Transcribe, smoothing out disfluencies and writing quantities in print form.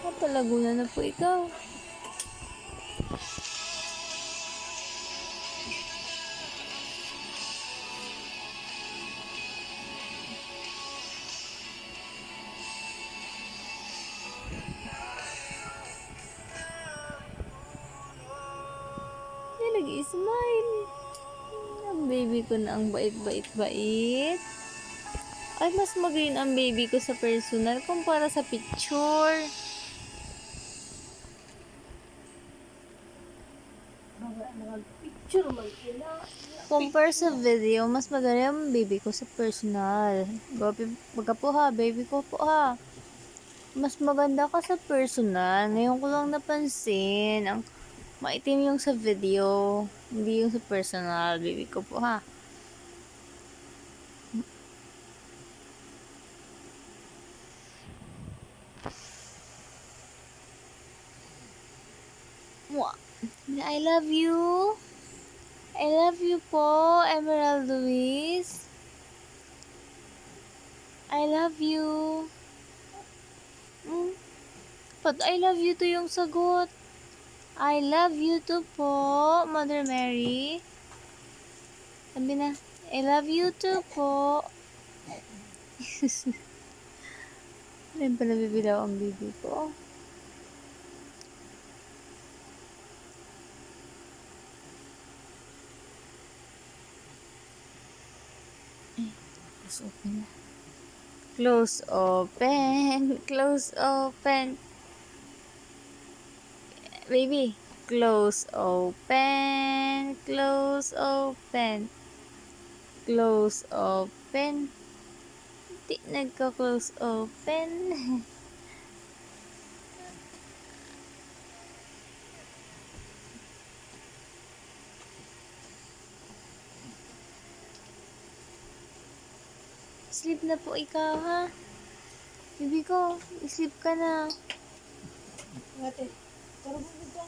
Napalagunan na po ikaw. Ay, nag-i-smile. Ang baby ko na ang bait-bait-bait. Ay, mas magaling ang baby ko sa personal kumpara sa picture. Picture man sila. Compare sa video, mas magaling ang baby ko sa personal. Baga po ha, baby ko po ha. Mas maganda ka sa personal. Ngayon ko lang napansin. Ang maitim yung sa video. Hindi yung sa personal. Baby ko po ha. Mwah. I love you. I love you po, Emerald Luis. I love you. But I love you to yung sagot. I love you too po, Mother Mary. Sabi na, I love you too po. Ano pala bibilaw ang baby ko? Close open na. Close open. Close open. Baby. Close open. Close open. Close open. Di nagka-close open. Sleep na po ikaw, ha? Baby ko, sleep ka na. Ate, karabog na dyan.